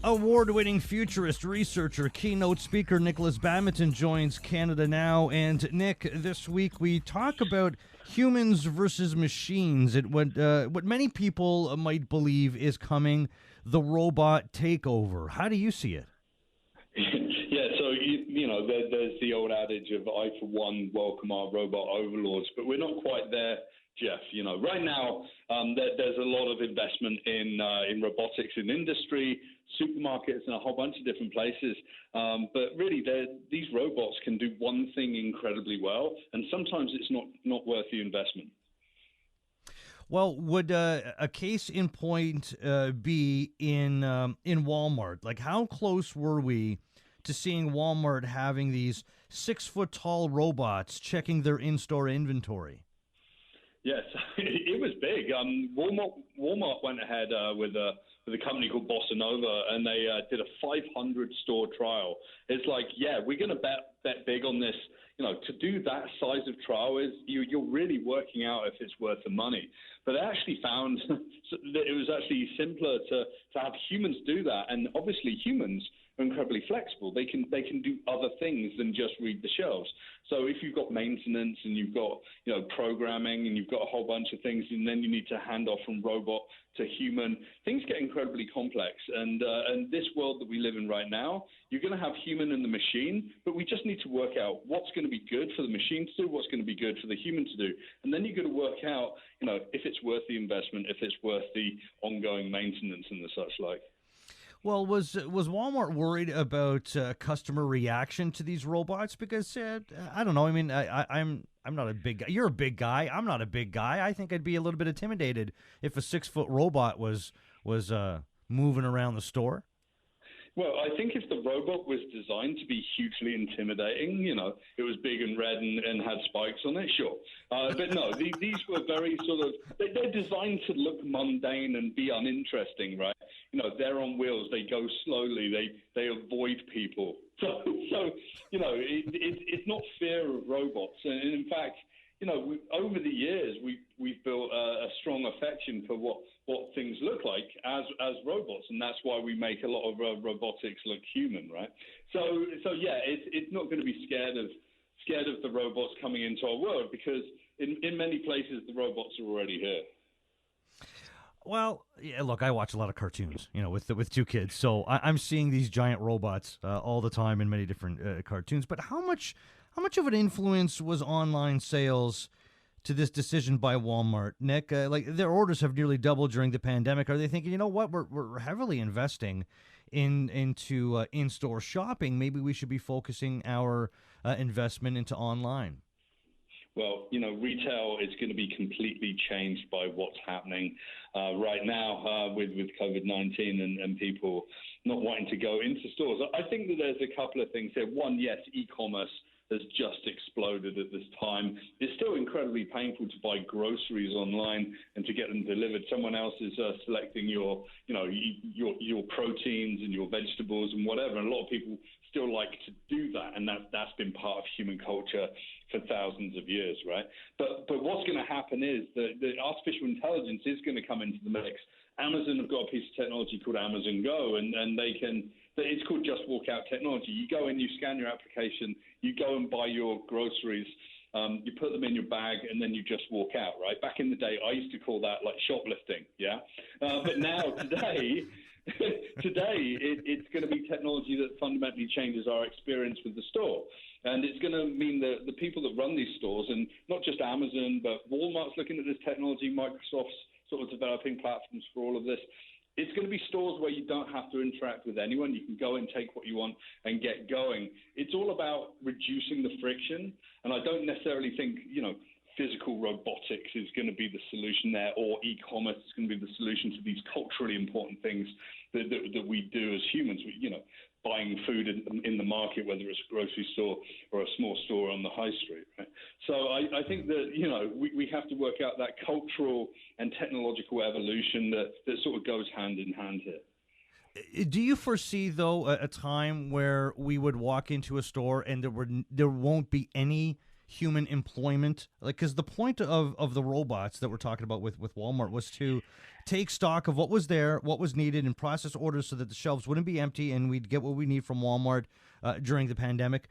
Award-winning futurist researcher, keynote speaker Nikolas Badminton joins Canada Now. And Nick, this week we talk about humans versus machines. What many people might believe is coming, the robot takeover. How do you see it? Yeah, so there's the old adage of I, for one, welcome our robot overlords, but we're not quite there, Jeff. Right now there's a lot of investment in robotics in industry, supermarkets, and a whole bunch of different places. But really, these robots can do one thing incredibly well, and sometimes it's not worth the investment. Well, would a case in point be in Walmart? Like, how close were we to seeing Walmart having these 6-foot-tall robots checking their in-store inventory? Yes, it was big. Walmart went ahead with a company called Bossa Nova, and they did a 500-store trial. It's like, yeah, we're going to bet big on this. To do that size of trial is you're really working out if it's worth the money. But they actually found that it was actually simpler to have humans do that, and obviously humans are incredibly flexible. They can do other things than just read the shelves. So if you've got maintenance and you've got programming and you've got a whole bunch of things, and then you need to hand off from robot to human, things get incredibly complex. And this world that we live in right now, you're going to have human and the machine, but we just need to work out what's going to be good for the machine to do, what's going to be good for the human to do, and then you've got to work out, if it's worth the investment, if it's worth the ongoing maintenance and the such like. Well, was Walmart worried about customer reaction to these robots? Because I don't know. I mean, I'm not a big guy. You're a big guy. I'm not a big guy. I think I'd be a little bit intimidated if a 6-foot robot was moving around the store. Well, I think if the robot was designed to be hugely intimidating, it was big and red and had spikes on it, sure. But no, these were very sort of, they're designed to look mundane and be uninteresting, right? They're on wheels, they go slowly, they avoid people. So it's not fear of robots. And in fact, over the years, we've built a strong affection for what things look like as robots, and that's why we make a lot of robotics look human, right? So yeah, it's not going to be scared of the robots coming into our world, because in many places the robots are already here. Well, yeah, look, I watch a lot of cartoons, with 2 kids, so I'm seeing these giant robots all the time in many different cartoons. But how much of an influence was online sales to this decision by Walmart, Nick? Like, their orders have nearly doubled during the pandemic. Are they thinking, we're heavily investing into in-store shopping. Maybe we should be focusing our investment into online? Well, retail is going to be completely changed by what's happening right now with COVID-19 and people not wanting to go into stores. I think that there's a couple of things here. One, yes, e-commerce has just exploded at this time. It's still incredibly painful to buy groceries online and to get them delivered. Someone else is selecting your proteins and your vegetables and whatever. And a lot of people still like to do that, and that's been part of human culture for thousands of years, right? But what's going to happen is that the artificial intelligence is going to come into the mix. Amazon have got a piece of technology called Amazon Go, and it's called Just Walk Out technology. You go in, you scan your application, you go and buy your groceries, you put them in your bag, and then you just walk out, right? Back in the day, I used to call that like shoplifting, yeah? But now, today, it's going to be technology that fundamentally changes our experience with the store. And it's going to mean that the people that run these stores, and not just Amazon, but Walmart's looking at this technology, Microsoft's sort of developing platforms for all of this. It's going to be stores where you don't have to interact with anyone. You can go and take what you want and get going. It's all about reducing the friction. And I don't necessarily think, physical robotics is going to be the solution there, or e-commerce is going to be the solution to these culturally important things that we do as humans. Buying food in the market, whether it's a grocery store or a small store on the high street. Right? So I think that, we have to work out that cultural and technological evolution that sort of goes hand in hand here. Do you foresee, though, a time where we would walk into a store and there won't be any human employment? Like, because the point of the robots that we're talking about with Walmart was to take stock of what was there, what was needed, and process orders so that the shelves wouldn't be empty and we'd get what we need from Walmart during the pandemic,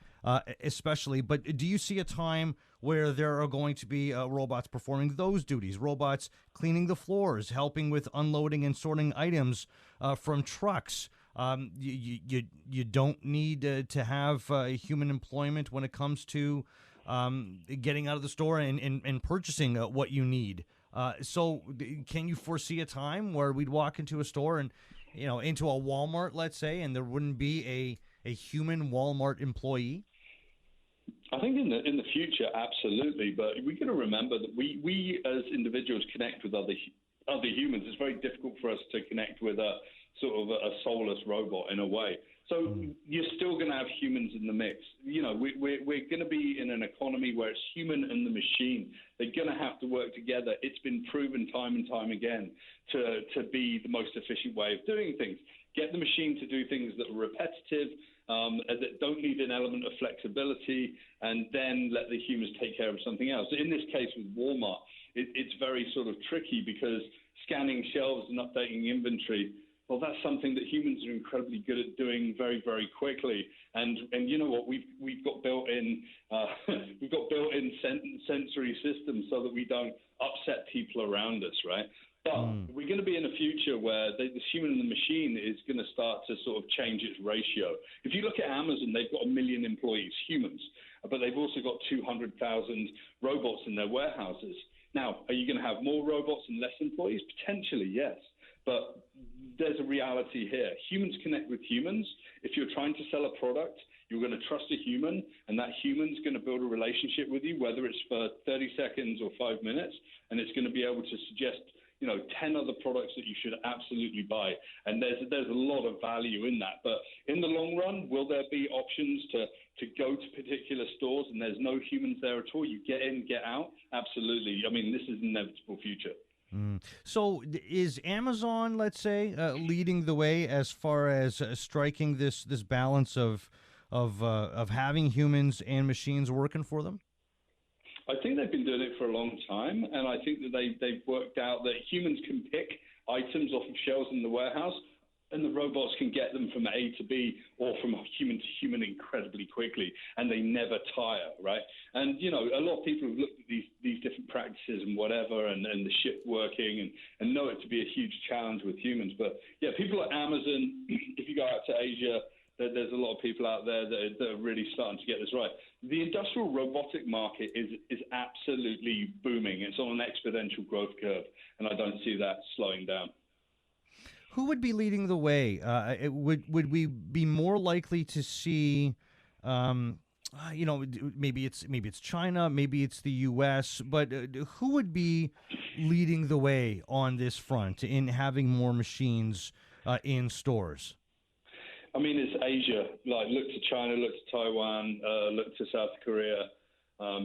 especially. But do you see a time where there are going to be robots performing those duties, robots cleaning the floors, helping with unloading and sorting items from trucks? You don't need to have human employment when it comes to getting out of the store and purchasing what you need. So can you foresee a time where we'd walk into a store and, into a Walmart, let's say, and there wouldn't be a human Walmart employee? I think in the future, absolutely. But we've got to remember that we as individuals connect with other humans. It's very difficult for us to connect with a sort of a soulless robot in a way. So you're still going to have humans in the mix. We're going to be in an economy where it's human and the machine. They're going to have to work together. It's been proven time and time again to be the most efficient way of doing things. Get the machine to do things that are repetitive, that don't need an element of flexibility, and then let the humans take care of something else. In this case with Walmart, it's very sort of tricky because scanning shelves and updating inventory, well, that's something that humans are incredibly good at doing very, very quickly. And you know what? We've got built-in sensory systems so that we don't upset people around us, right? But we're going to be in a future where the human and the machine is going to start to sort of change its ratio. If you look at Amazon, they've got 1 million employees, humans, but they've also got 200,000 robots in their warehouses. Now, are you going to have more robots and less employees? Potentially, yes. But there's a reality here. Humans connect with humans. If you're trying to sell a product, you're going to trust a human, and that human's going to build a relationship with you, whether it's for 30 seconds or 5 minutes, and it's going to be able to suggest 10 other products that you should absolutely buy. And there's a lot of value in that. But in the long run, will there be options to go to particular stores and there's no humans there at all? You get in, get out? Absolutely. I mean, this is an inevitable future. So is Amazon, let's say, leading the way as far as striking this balance of having humans and machines working for them? I think they've been doing it for a long time, and I think that they've worked out that humans can pick items off of shelves in the warehouse, and the robots can get them from A to B or from human to human incredibly quickly, and they never tire, right? And, a lot of people have looked at these different practices and whatever, and the shift working, and know it to be a huge challenge with humans. But, yeah, people at Amazon, if you go out to Asia, there's a lot of people out there that are really starting to get this right. The industrial robotic market is absolutely booming. It's on an exponential growth curve, and I don't see that slowing down. Who would be leading the way? Would we be more likely to see, maybe it's China, maybe it's the U.S., but who would be leading the way on this front in having more machines in stores? I mean, it's Asia. Like, look to China, look to Taiwan, look to South Korea.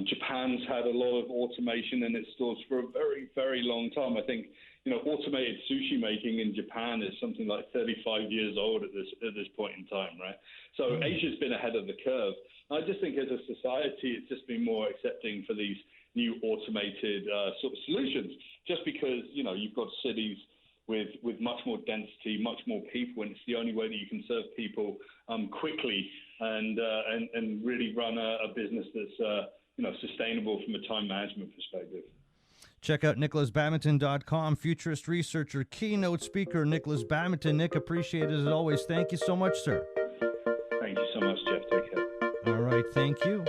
Japan's had a lot of automation in its stores for a very, very long time. I think, automated sushi making in Japan is something like 35 years old at this point in time, right? So Asia's been ahead of the curve. I just think as a society, it's just been more accepting for these new automated sort of solutions, just because, you've got cities with much more density, much more people, and it's the only way that you can serve people quickly and really run a business that's sustainable from a time management perspective. Check out NikolasBadminton.com. Futurist researcher, keynote speaker Nikolas Badminton. Nick, appreciate it as always. Thank you so much, sir. Thank you so much, Jeff. Take care. All right, thank you.